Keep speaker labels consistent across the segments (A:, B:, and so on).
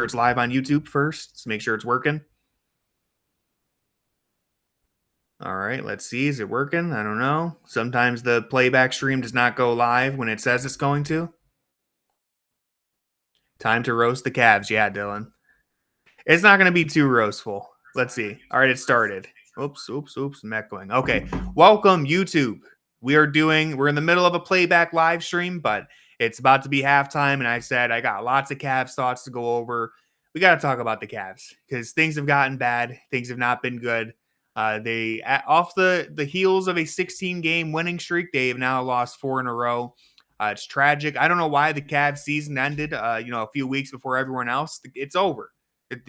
A: it's live on YouTube first. Let's make sure it's working. All right, let's see. Is it working? I don't know. Sometimes the playback stream does not go live when it says it's going to. Time to roast the Cavs. Yeah, Dylan. It's not going to be too roastful. Let's see. All right, it started. Oops. I'm echoing. Okay. Welcome, YouTube. We're in the middle of a playback live stream, but it's about to be halftime, and I said I got lots of Cavs thoughts to go over. We got to talk about the Cavs because things have gotten bad. Things have not been good. They off the heels of a 16-game winning streak, they have now lost 4 in a row. It's tragic. I don't know why the Cavs season ended. A few weeks before everyone else. It's over.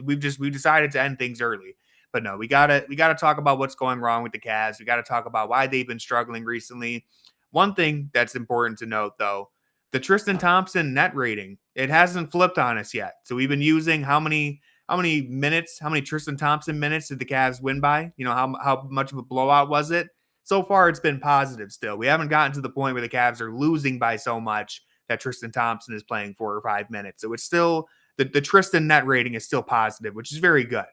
A: We've decided to end things early. But no, we gotta talk about what's going wrong with the Cavs. We gotta talk about why they've been struggling recently. One thing that's important to note, though, the Tristan Thompson net rating, it hasn't flipped on us yet. So we've been using how many Tristan Thompson minutes did the Cavs win by? How much of a blowout was it? So far, it's been positive still. We haven't gotten to the point where the Cavs are losing by so much that Tristan Thompson is playing 4 or 5 minutes. So it's still the Tristan net rating is still positive, which is very good.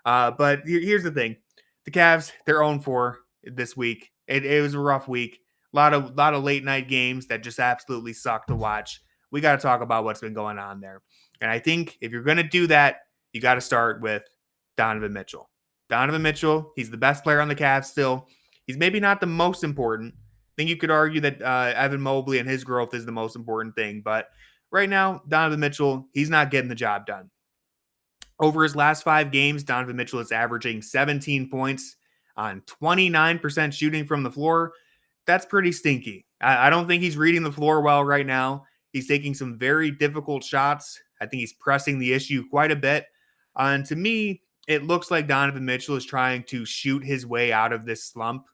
A: But here's the thing. The Cavs, they're 0-4 this week. It was a rough week. A lot of late night games that just absolutely suck to watch. We got to talk about what's been going on there. And I think if you're going to do that, you got to start with Donovan Mitchell. Donovan Mitchell, he's the best player on the Cavs still. He's maybe not the most important. I think you could argue that Evan Mobley and his growth is the most important thing. But right now, Donovan Mitchell, he's not getting the job done. Over his last 5 games, Donovan Mitchell is averaging 17 points on 29% shooting from the floor. That's pretty stinky. I don't think he's reading the floor well right now. He's taking some very difficult shots. I think he's pressing the issue quite a bit. And to me, it looks like Donovan Mitchell is trying to shoot his way out of this slump.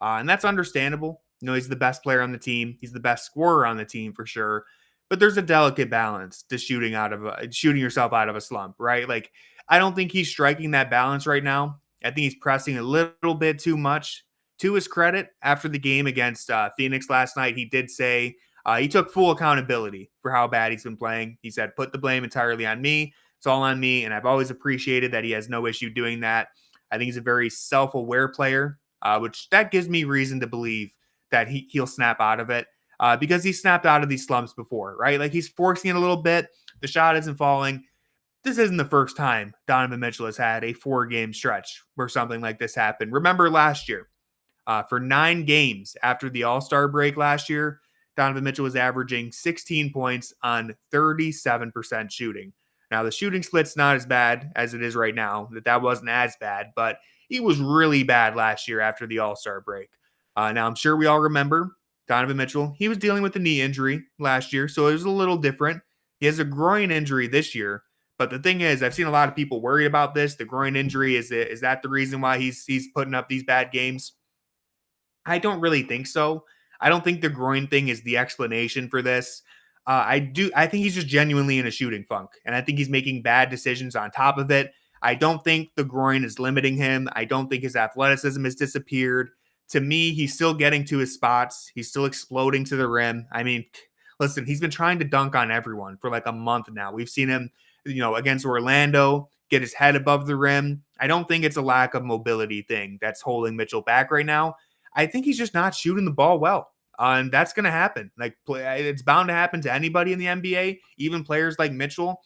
A: And that's understandable. He's the best player on the team. He's the best scorer on the team for sure. But there's a delicate balance to shooting yourself out of a slump, right? Like, I don't think he's striking that balance right now. I think he's pressing a little bit too much. To his credit, after the game against Phoenix last night, he did say he took full accountability for how bad he's been playing. He said, put the blame entirely on me. It's all on me. And I've always appreciated that he has no issue doing that. I think he's a very self-aware player, which that gives me reason to believe that he'll snap out of it. Because he snapped out of these slumps before, right? Like, he's forcing it a little bit. The shot isn't falling. This isn't the first time Donovan Mitchell has had a 4-game stretch where something like this happened. Remember last year, for 9 games after the All-Star break last year, Donovan Mitchell was averaging 16 points on 37% shooting. Now, the shooting split's not as bad as it is right now. That wasn't as bad, but he was really bad last year after the All-Star break. Now, I'm sure we all remember Donovan Mitchell, he was dealing with a knee injury last year, so it was a little different. He has a groin injury this year, but the thing is, I've seen a lot of people worried about this. The groin injury, is that the reason why he's putting up these bad games? I don't really think so. I don't think the groin thing is the explanation for this. I think he's just genuinely in a shooting funk, and I think he's making bad decisions on top of it. I don't think the groin is limiting him. I don't think his athleticism has disappeared. To me, he's still getting to his spots. He's still exploding to the rim. I mean, listen, he's been trying to dunk on everyone for like a month now. We've seen him, against Orlando, get his head above the rim. I don't think it's a lack of mobility thing that's holding Mitchell back right now. I think he's just not shooting the ball well. And that's going to happen. It's bound to happen to anybody in the NBA, even players like Mitchell.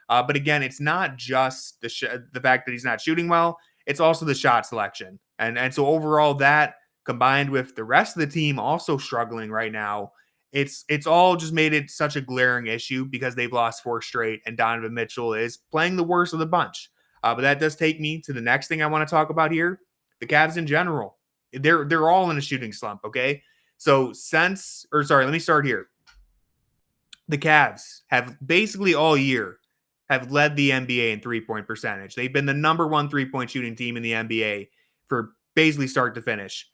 A: But again, it's not just the fact that he's not shooting well. It's also the shot selection. And so overall, that combined with the rest of the team also struggling right now, it's all just made it such a glaring issue because they've lost 4 straight and Donovan Mitchell is playing the worst of the bunch. But that does take me to the next thing I want to talk about here. The Cavs in general, they're all in a shooting slump, okay? So let me start here. The Cavs have basically all year have led the NBA in 3-point percentage. They've been the number 1 3-point shooting team in the NBA for basically start to finish.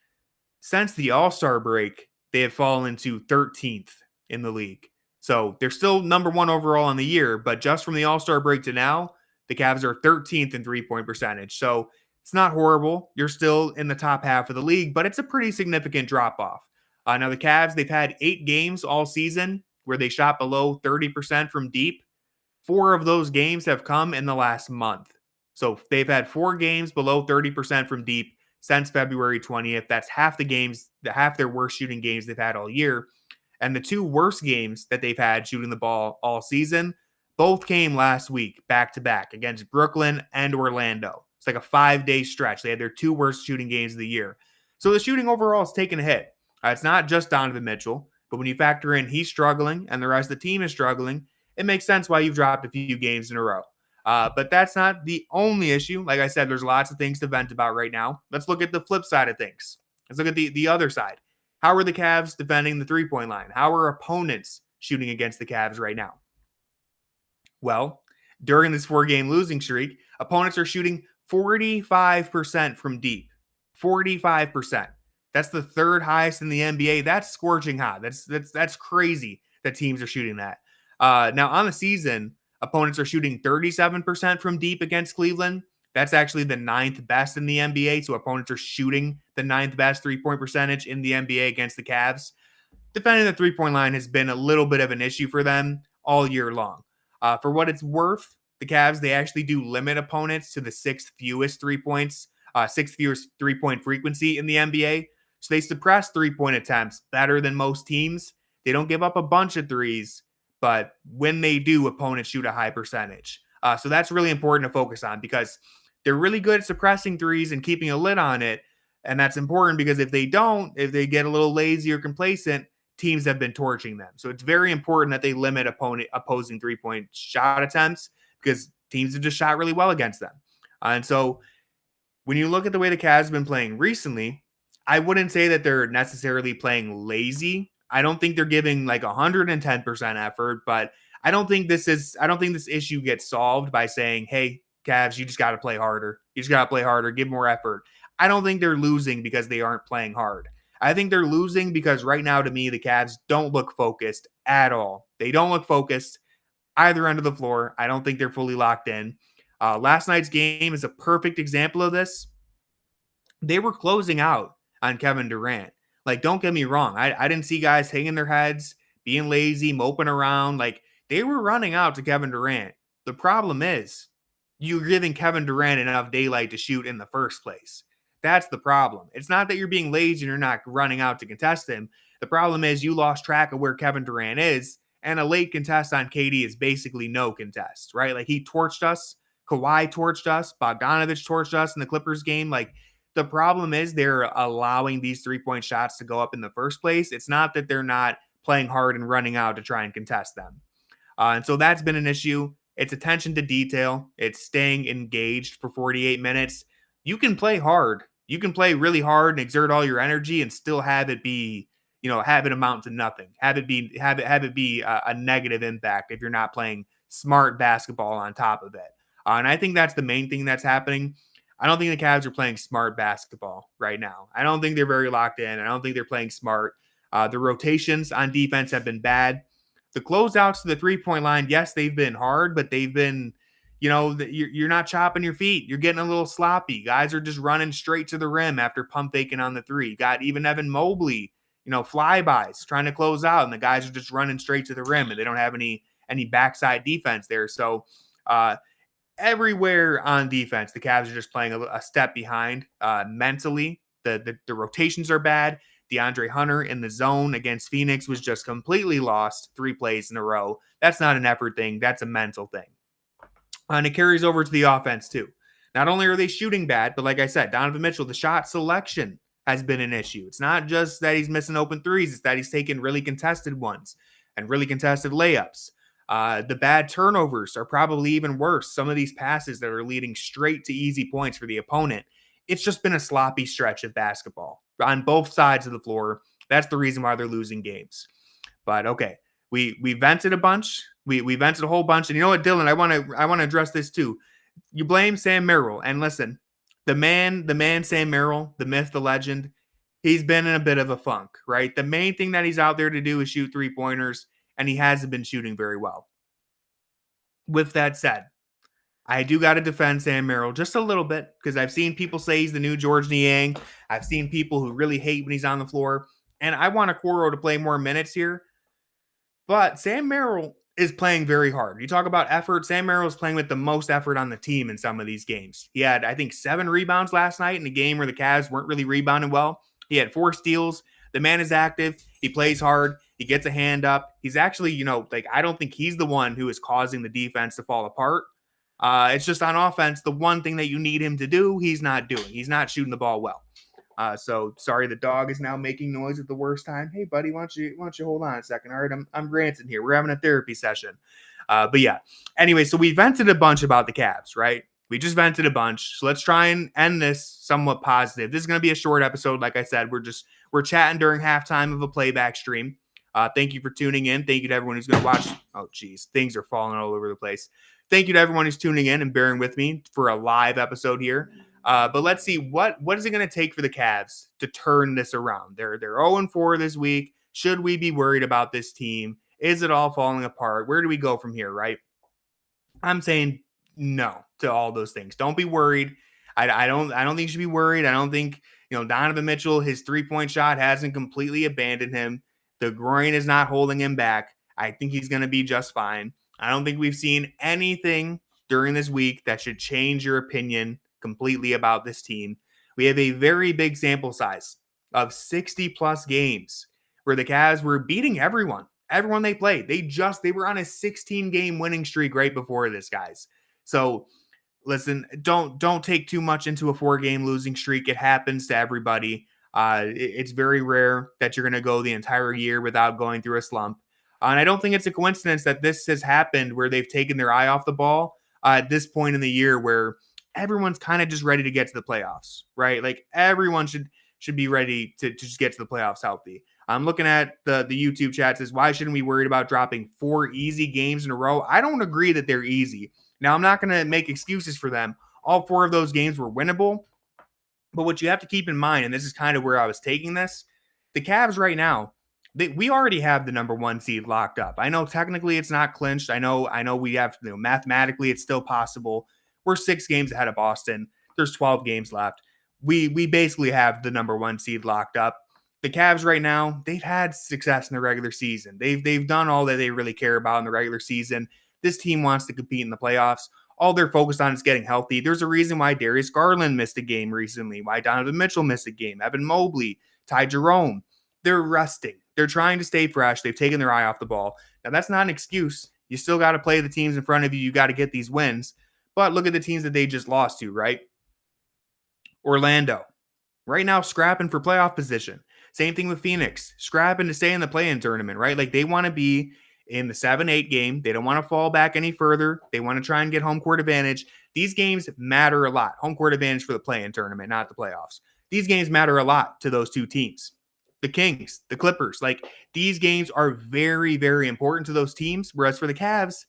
A: Since the All-Star break, they have fallen to 13th in the league. So they're still number 1 overall on the year, but just from the All-Star break to now, the Cavs are 13th in 3-point percentage. So it's not horrible. You're still in the top half of the league, but it's a pretty significant drop-off. Now, the Cavs, they've had 8 games all season where they shot below 30% from deep. 4 of those games have come in the last month. So they've had 4 games below 30% from deep since February 20th. That's half the games, half their worst shooting games they've had all year. And the 2 worst games that they've had shooting the ball all season, both came last week, back to back, against Brooklyn and Orlando. It's like a 5-day stretch. They had their 2 worst shooting games of the year. So the shooting overall has taken a hit. It's not just Donovan Mitchell, but when you factor in he's struggling and the rest of the team is struggling, it makes sense why you've dropped a few games in a row. But that's not the only issue. Like I said, there's lots of things to vent about right now. Let's look at the flip side of things. Let's look at the other side. How are the Cavs defending the three-point line? How are opponents shooting against the Cavs right now? Well, during this 4-game losing streak, opponents are shooting 45% from deep. 45%. That's the 3rd highest in the NBA. That's scorching hot. That's crazy that teams are shooting that. Now, on the season, opponents are shooting 37% from deep against Cleveland. That's actually the 9th best in the NBA. So opponents are shooting the 9th best three-point percentage in the NBA against the Cavs. Defending the three-point line has been a little bit of an issue for them all year long. For what it's worth, the Cavs, they actually do limit opponents to the 6th fewest 6th fewest three-point frequency in the NBA. So they suppress three-point attempts better than most teams. They don't give up a bunch of threes, but when they do, opponents shoot a high percentage. So that's really important to focus on because they're really good at suppressing threes and keeping a lid on it. And that's important because if they get a little lazy or complacent, teams have been torching them. So it's very important that they limit opposing three-point shot attempts because teams have just shot really well against them. And so when you look at the way the Cavs have been playing recently, I wouldn't say that they're necessarily playing lazy. I don't think they're giving like 110% effort, but I don't think this issue gets solved by saying, hey, Cavs, you just got to play harder. You just got to play harder, give more effort. I don't think they're losing because they aren't playing hard. I think they're losing because right now, to me, the Cavs don't look focused at all. They don't look focused either end of the floor. I don't think they're fully locked in. Last night's game is a perfect example of this. They were closing out on Kevin Durant. Like, don't get me wrong. I didn't see guys hanging their heads, being lazy, moping around. Like, they were running out to Kevin Durant. The problem is you're giving Kevin Durant enough daylight to shoot in the first place. That's the problem. It's not that you're being lazy and you're not running out to contest him. The problem is you lost track of where Kevin Durant is, and a late contest on KD is basically no contest, right? Like, he torched us. Kawhi torched us. Bogdanovich torched us in the Clippers game. Like, the problem is they're allowing these three-point shots to go up in the first place. It's not that they're not playing hard and running out to try and contest them. And so that's been an issue. It's attention to detail. It's staying engaged for 48 minutes. You can play hard. You can play really hard and exert all your energy and still have it be, have it amount to nothing. Have it be a negative impact if you're not playing smart basketball on top of it. And I think that's the main thing that's happening. I don't think the Cavs are playing smart basketball right now. I don't think they're very locked in. I don't think they're playing smart. The rotations on defense have been bad. The closeouts to the three-point line, yes, they've been hard, but they've been, you're not chopping your feet. You're getting a little sloppy. Guys are just running straight to the rim after pump faking on the three. You got even Evan Mobley, flybys trying to close out, and the guys are just running straight to the rim, and they don't have any backside defense there. So everywhere on defense, the Cavs are just playing a step behind mentally. The rotations are bad. DeAndre Hunter in the zone against Phoenix was just completely lost 3 plays in a row. That's not an effort thing. That's a mental thing. And it carries over to the offense too. Not only are they shooting bad, but like I said, Donovan Mitchell, the shot selection has been an issue. It's not just that he's missing open threes. It's that he's taking really contested ones and really contested layups. The bad turnovers are probably even worse. Some of these passes that are leading straight to easy points for the opponent. It's just been a sloppy stretch of basketball on both sides of the floor. That's the reason why they're losing games. But okay, we vented a bunch. We vented a whole bunch. And you know what, Dylan? I want to address this too. You blame Sam Merrill, and listen, the man Sam Merrill, the myth, the legend. He's been in a bit of a funk, right? The main thing that he's out there to do is shoot 3-pointers, and he hasn't been shooting very well. With that said, I do got to defend Sam Merrill just a little bit because I've seen people say he's the new George Niang. I've seen people who really hate when he's on the floor. And I want Okoro to play more minutes here. But Sam Merrill is playing very hard. You talk about effort. Sam Merrill is playing with the most effort on the team in some of these games. He had, I think, 7 rebounds last night in a game where the Cavs weren't really rebounding well. He had 4 steals. The man is active. He plays hard. He gets a hand up. He's actually, I don't think he's the one who is causing the defense to fall apart. It's just on offense, the one thing that you need him to do, he's not doing. He's not shooting the ball well. So sorry, the dog is now making noise at the worst time. Hey, buddy, why don't you hold on a second? All right, I'm Granson here. We're having a therapy session. But yeah. Anyway, so we vented a bunch about the Cavs, right? We just vented a bunch. So let's try and end this somewhat positive. This is going to be a short episode. Like I said, we're chatting during halftime of a playback stream. Thank you for tuning in. Thank you to everyone who's going to watch. Oh, geez, things are falling all over the place. Thank you to everyone who's tuning in and bearing with me for a live episode here. But let's see what is it going to take for the Cavs to turn this around. They're 0-4 this week. Should we be worried about this team? Is it all falling apart? Where do we go from here, right? I'm saying no to all those things. Don't be worried. I don't think you should be worried. I don't think, Donovan Mitchell, his 3-point shot hasn't completely abandoned him. The groin is not holding him back. I think he's going to be just fine. I don't think we've seen anything during this week that should change your opinion completely about this team. We have a very big sample size of 60 plus games where the Cavs were beating everyone they played. They were on a 16 game winning streak right before this, guys. So listen, don't take too much into a 4-game losing streak. It happens to everybody. It's very rare that you're going to go the entire year without going through a slump. And I don't think it's a coincidence that this has happened where they've taken their eye off the ball at this point in the year where everyone's kind of just ready to get to the playoffs, right? Like everyone should be ready to just get to the playoffs healthy. I'm looking at the YouTube chat says, why shouldn't we worry about dropping 4 easy games in a row? I don't agree that they're easy. Now, I'm not going to make excuses for them. All 4 of those games were winnable. But what you have to keep in mind, and this is kind of where I was taking this, the Cavs right now, we already have the number 1 seed locked up. I know technically it's not clinched. I know we have, mathematically it's still possible. We're 6 games ahead of Boston. There's 12 games left. We basically have the number 1 seed locked up. The Cavs right now, they've had success in the regular season. They've done all that they really care about in the regular season. This team wants to compete in the playoffs. All they're focused on is getting healthy. There's a reason why Darius Garland missed a game recently, why Donovan Mitchell missed a game, Evan Mobley, Ty Jerome. They're resting. They're trying to stay fresh. They've taken their eye off the ball. Now, that's not an excuse. You still got to play the teams in front of you. You got to get these wins. But look at the teams that they just lost to, right? Orlando, right now scrapping for playoff position. Same thing with Phoenix, scrapping to stay in the play-in tournament, right? Like they want to be in the 7-8 game. They don't want to fall back any further. They want to try and get home court advantage. These games matter a lot. Home court advantage for the play-in tournament, not the playoffs. These games matter a lot to those 2 teams. The Kings, the Clippers, like these games are very, very important to those teams. Whereas for the Cavs,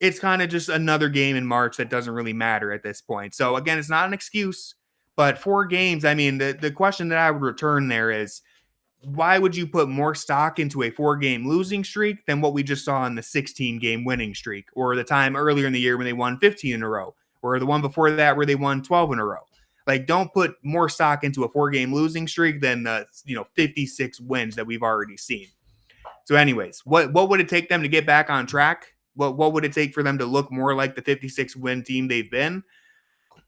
A: it's kind of just another game in March that doesn't really matter at this point. So again, it's not an excuse, but 4 games, I mean, the question that I would return there is, why would you put more stock into a 4-game losing streak than what we just saw in the 16-game winning streak, or the time earlier in the year when they won 15 in a row, or the one before that where they won 12 in a row? Like, don't put more stock into a 4-game losing streak than the 56 wins that we've already seen. So anyways, what would it take them to get back on track? What would it take for them to look more like the 56-win team they've been?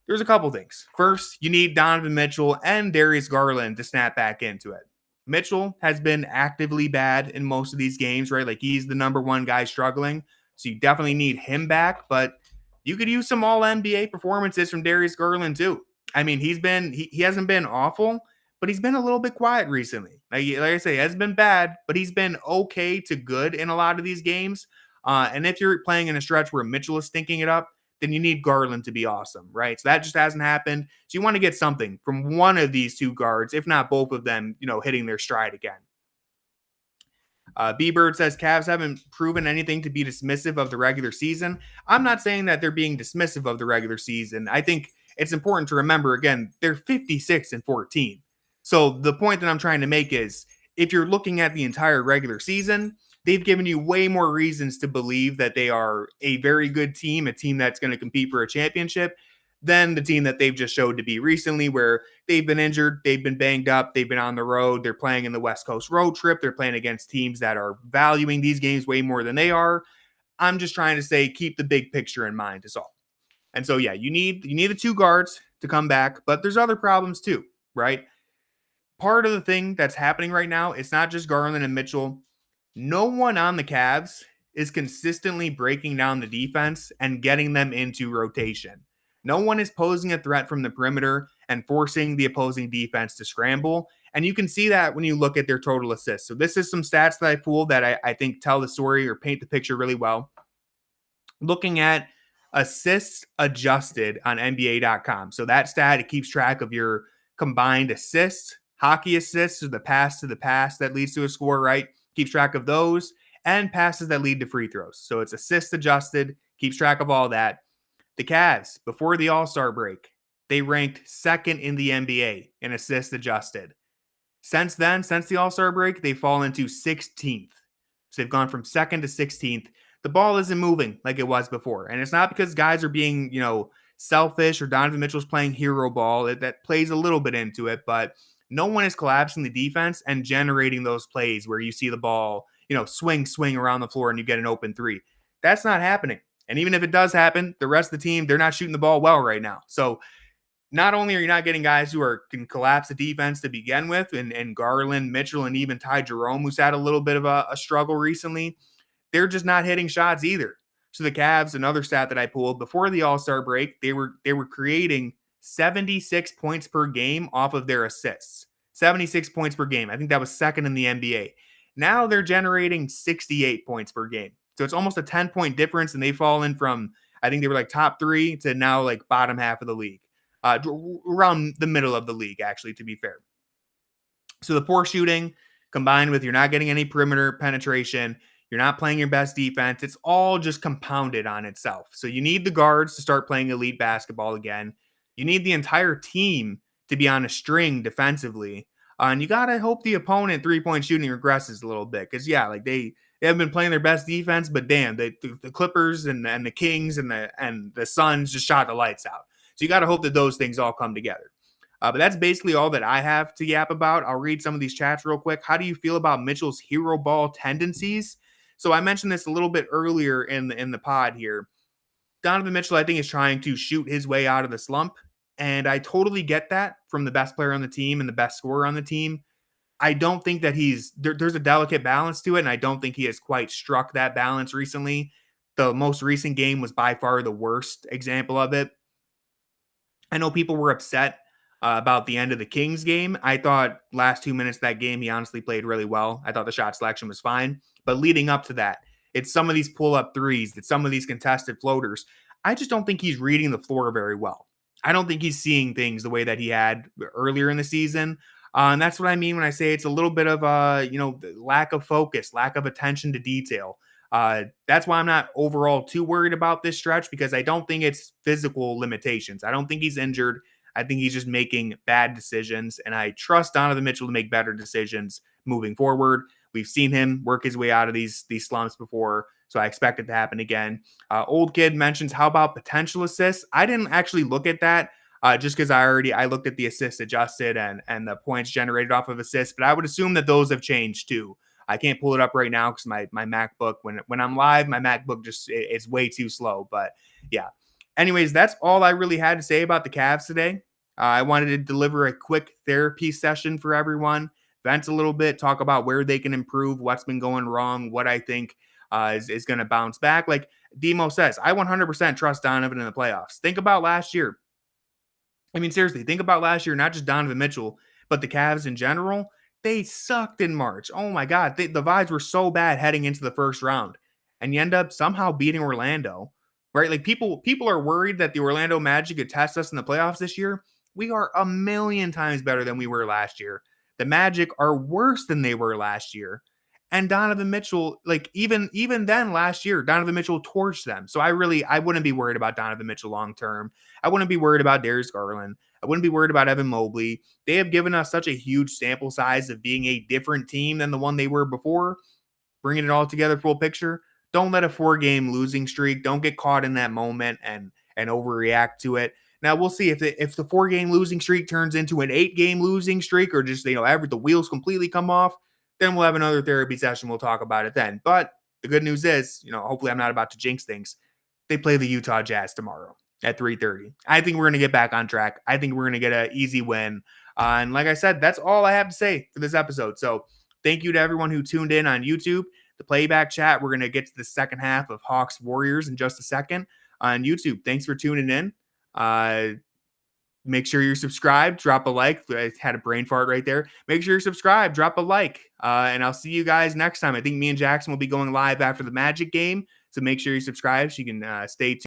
A: There's a couple things. First, you need Donovan Mitchell and Darius Garland to snap back into it. Mitchell has been actively bad in most of these games, right? Like he's the number 1 guy struggling. So you definitely need him back, but you could use some all NBA performances from Darius Garland too. I mean, he hasn't been awful, but he's been a little bit quiet recently. Like I say, he hasn't been bad, but he's been okay to good in a lot of these games. And if you're playing in a stretch where Mitchell is stinking it up, then you need Garland to be awesome, right? So that just hasn't happened. So you want to get something from one of these 2 guards, if not both of them, hitting their stride again. B-Bird says Cavs haven't proven anything to be dismissive of the regular season. I'm not saying that they're being dismissive of the regular season. I think it's important to remember, again, they're 56-14. So the point that I'm trying to make is, if you're looking at the entire regular season, they've given you way more reasons to believe that they are a very good team, a team that's going to compete for a championship, than the team that they've just showed to be recently, where they've been injured, they've been banged up, they've been on the road, they're playing in the West Coast road trip, they're playing against teams that are valuing these games way more than they are. I'm just trying to say keep the big picture in mind is all. And so, yeah, you need the two guards to come back, but there's other problems too, right? Part of the thing that's happening right now, it's not just Garland and Mitchell. No one on the Cavs is consistently breaking down the defense and getting them into rotation. No one is posing a threat from the perimeter and forcing the opposing defense to scramble. And you can see that when you look at their total assists. So this is some stats that I pulled that I think tell the story or paint the picture really well. Looking at assists adjusted on NBA.com. So that stat, it keeps track of your combined assists, hockey assists, or the pass to the pass that leads to a score, right? Keeps track of those, and passes that lead to free throws. So it's assist adjusted, keeps track of all that. The Cavs, before the All-Star break, they ranked second in the NBA in assist adjusted. Since then, since the All-Star break, they've fallen to 16th. So they've gone from second to 16th. The ball isn't moving like it was before. And it's not because guys are being, selfish or Donovan Mitchell's playing hero ball. That plays a little bit into it, but no one is collapsing the defense and generating those plays where you see the ball, swing around the floor and you get an open three. That's not happening. And even if it does happen, the rest of the team, they're not shooting the ball well right now. So not only are you not getting guys who can collapse the defense to begin with, and Garland, Mitchell, and even Ty Jerome, who's had a little bit of a struggle recently, they're just not hitting shots either. So the Cavs, another stat that I pulled, before the All-Star break, they were creating 76 points per game off of their assists. 76 points per game. I think that was second in the NBA. Now they're generating 68 points per game. So it's almost a 10-point difference, and they've fallen from, I think they were like top 3 to now like bottom half of the league. Around the middle of the league, actually, to be fair. So the poor shooting combined with you're not getting any perimeter penetration, you're not playing your best defense, it's all just compounded on itself. So you need the guards to start playing elite basketball again. You need the entire team to be on a string defensively. And you got to hope the opponent three-point shooting regresses a little bit. Because, yeah, like they haven't been playing their best defense, but damn, the Clippers and the Kings and the Suns just shot the lights out. So you got to hope that those things all come together. But that's basically all that I have to yap about. I'll read some of these chats real quick. How do you feel about Mitchell's hero ball tendencies? So I mentioned this a little bit earlier in the pod here. Donovan Mitchell, I think, is trying to shoot his way out of the slump. And I totally get that from the best player on the team and the best scorer on the team. I don't think that there's a delicate balance to it, and I don't think he has quite struck that balance recently. The most recent game was by far the worst example of it. I know people were upset about the end of the Kings game. I thought last 2 minutes of that game, he honestly played really well. I thought the shot selection was fine. But leading up to that, it's some of these pull-up threes, it's some of these contested floaters. I just don't think he's reading the floor very well. I don't think he's seeing things the way that he had earlier in the season. And that's what I mean when I say it's a little bit of lack of focus, lack of attention to detail. That's why I'm not overall too worried about this stretch, because I don't think it's physical limitations. I don't think he's injured. I think he's just making bad decisions, and I trust Donovan Mitchell to make better decisions moving forward. We've seen him work his way out of these slumps before, so I expect it to happen again. Old Kid mentions, how about potential assists? I didn't actually look at that just because I looked at the assists adjusted and the points generated off of assists, but I would assume that those have changed too. I can't pull it up right now because my MacBook, when I'm live, my MacBook it's way too slow. But yeah. Anyways, that's all I really had to say about the Cavs today. I wanted to deliver a quick therapy session for everyone, vent a little bit, talk about where they can improve, what's been going wrong, what I think is going to bounce back. Like Demo says, I 100% trust Donovan in the playoffs. Think about last year. I mean, seriously, think about last year, not just Donovan Mitchell, but the Cavs in general. They sucked in March. Oh my God. The vibes were so bad heading into the first round. And you end up somehow beating Orlando, right? Like people are worried that the Orlando Magic could test us in the playoffs this year. We are a million times better than we were last year. The Magic are worse than they were last year. And Donovan Mitchell, like even then last year, Donovan Mitchell torched them. So I wouldn't be worried about Donovan Mitchell long term. I wouldn't be worried about Darius Garland. I wouldn't be worried about Evan Mobley. They have given us such a huge sample size of being a different team than the one they were before. Bringing it all together, full picture. Don't let a 4-game losing streak. Don't get caught in that moment and overreact to it. Now we'll see if the 4-game losing streak turns into an 8-game losing streak, or just the wheels completely come off. Then we'll have another therapy session. We'll talk about it then. But the good news is, hopefully I'm not about to jinx things. They play the Utah Jazz tomorrow at 3:30. I think we're going to get back on track. I think we're going to get an easy win. And like I said, that's all I have to say for this episode. So thank you to everyone who tuned in on YouTube. The Playback chat, we're going to get to the second half of Hawks Warriors in just a second on YouTube. Thanks for tuning in. Make sure you're subscribed. Drop a like. I had a brain fart right there. Make sure you're subscribed. Drop a like. And I'll see you guys next time. I think me and Jackson will be going live after the Magic game. So make sure you subscribe so you can stay tuned.